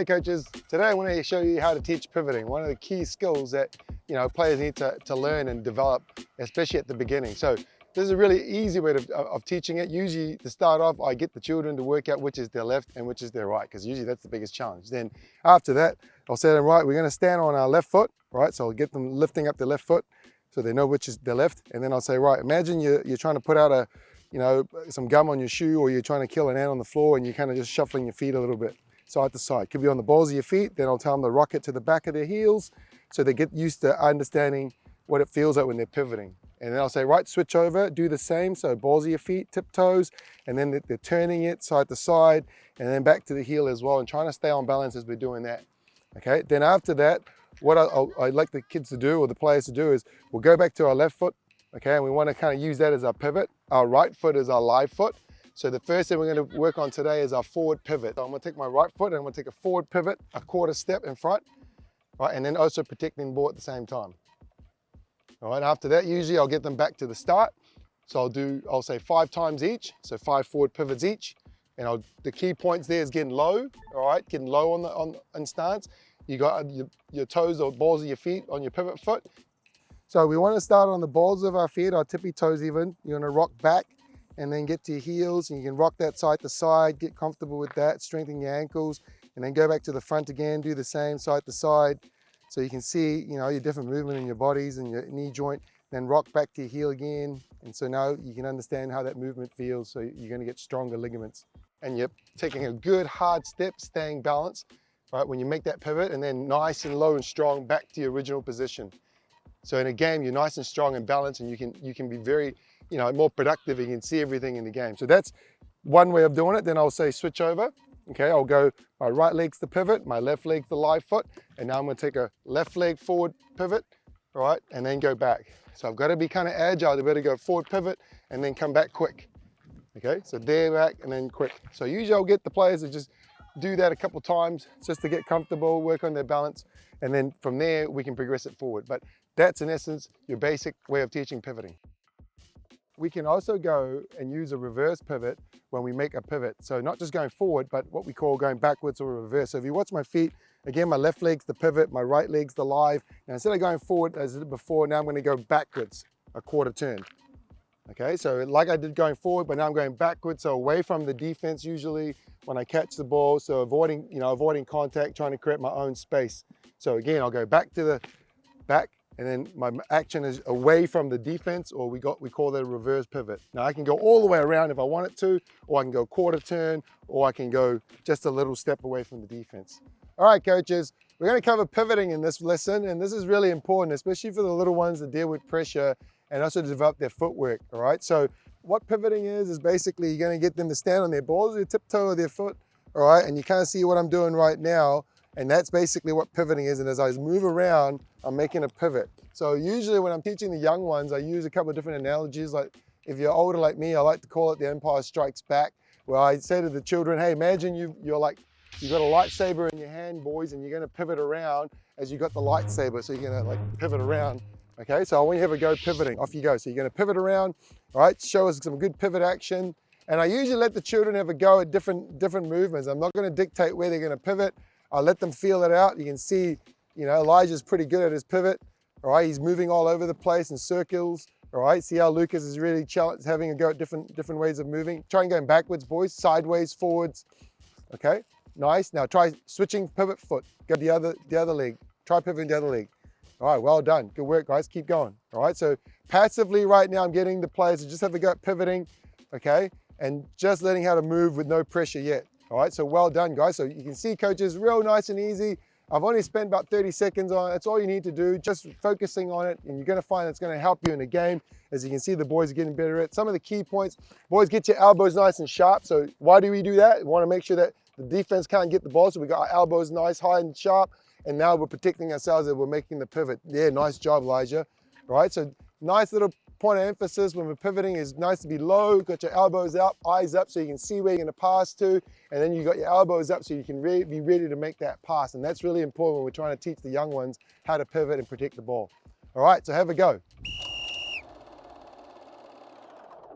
Alright coaches, today I want to show you how to teach pivoting, one of the key skills that players need to learn and develop, especially at the beginning. So this is a really easy way of teaching it. Usually to start off, I get the children to work out which is their left and which is their right, because usually that's the biggest challenge. Then after that, I'll say to them, right, we're going to stand on our left foot, right? So I'll get them lifting up their left foot so they know which is their left. And then I'll say, right, imagine you're trying to put out some gum on your shoe, or you're trying to kill an ant on the floor and you're kind of just shuffling your feet a little bit side to side. Could be on the balls of your feet. Then I'll tell them to rock it to the back of their heels so they get used to understanding what it feels like when they're pivoting. And then I'll say, right, switch over, do the same. So balls of your feet, tiptoes, and then they're turning it side to side and then back to the heel as well, and trying to stay on balance as we're doing that. Okay, then after that, what I'd like the kids to do, or the players to do, is we'll go back to our left foot, okay, and we want to kind of use that as our pivot. Our right foot is our live foot. So the first thing we're going to work on today is our forward pivot. So I'm going to take my right foot and I'm going to take a forward pivot, a quarter step in front, right, and then also protecting the ball at the same time. All right, after that, usually I'll get them back to the start. So I'll say 5 times each, so 5 forward pivots each. And the key points there is getting low, all right, getting low on stance. You got your toes or balls of your feet on your pivot foot. So we want to start on the balls of our feet, our tippy toes even. You're going to rock back and then get to your heels, and you can rock that side to side, get comfortable with that, strengthen your ankles, and then go back to the front again, do the same side to side. So you can see, your different movement in your bodies and your knee joint, then rock back to your heel again. And so now you can understand how that movement feels. So you're going to get stronger ligaments. And you're taking a good hard step, staying balanced, right? When you make that pivot, and then nice and low and strong back to your original position. So in a game, you're nice and strong and balanced, and you can be very, more productive. You can see everything in the game. So that's one way of doing it. Then I'll say switch over. Okay, I'll go, my right leg's the pivot, my left leg's the live foot, and now I'm going to take a left leg forward pivot, all right, and then go back. So I've got to be kind of agile. I've got to go forward pivot and then come back quick. Okay, so there, back, and then quick. So usually I'll get the players to just do that a couple times just to get comfortable, work on their balance, and then from there we can progress it forward. But that's in essence your basic way of teaching pivoting. We can also go and use a reverse pivot when we make a pivot. So not just going forward, but what we call going backwards or reverse. So if you watch my feet, again, my left leg's the pivot, my right leg's the live. Now instead of going forward as I did before, now I'm going to go backwards, a quarter turn. Okay, so like I did going forward, but now I'm going backwards, so away from the defense usually when I catch the ball. So avoiding contact, trying to create my own space. So again, I'll go back to the back, and then my action is away from the defense, or we call that a reverse pivot. Now I can go all the way around if I want it to, or I can go quarter turn, or I can go just a little step away from the defense. All right, coaches, we're going to cover pivoting in this lesson, and this is really important, especially for the little ones that deal with pressure and also to develop their footwork, all right? So what pivoting is basically you're going to get them to stand on their balls, their tiptoe of their foot, all right? And you kind of see what I'm doing right now, and that's basically what pivoting is. And as I move around, I'm making a pivot. So usually when I'm teaching the young ones, I use a couple of different analogies. Like if you're older like me, I like to call it the Empire Strikes Back, where I say to the children, hey, imagine you've got a lightsaber in your hand, boys, and you're going to pivot around as you got the lightsaber. So you're going to pivot around. Okay, so I want you to have a go pivoting. Off you go. So you're going to pivot around, all right? Show us some good pivot action. And I usually let the children have a go at different movements. I'm not going to dictate where they're going to pivot. I'll let them feel it out. You can see, Elijah's pretty good at his pivot. All right, he's moving all over the place in circles. All right, see how Lucas is really having a go at different ways of moving. Try and going backwards, boys, sideways, forwards. Okay, nice. Now try switching pivot foot. Go the other leg. Try pivoting the other leg. All right, well done. Good work, guys. Keep going. All right, so passively right now, I'm getting the players to just have a go at pivoting, okay, and just learning how to move with no pressure yet. All right, so well done, guys. So you can see, coaches, real nice and easy. I've only spent about 30 seconds on it. That's all you need to do, just focusing on it, and you're going to find it's going to help you in the game. As you can see, the boys are getting better at it. Some of the key points, boys, get your elbows nice and sharp. So why do we do that? We want to make sure that the defense can't get the ball, so we got our elbows nice, high and sharp. And now we're protecting ourselves as we're making the pivot. Yeah, nice job, Elijah. All right, so nice little point of emphasis when we're pivoting is nice to be low, got your elbows up, eyes up so you can see where you're going to pass to, and then you got your elbows up so you can be ready to make that pass. And that's really important when we're trying to teach the young ones how to pivot and protect the ball. All right, so have a go.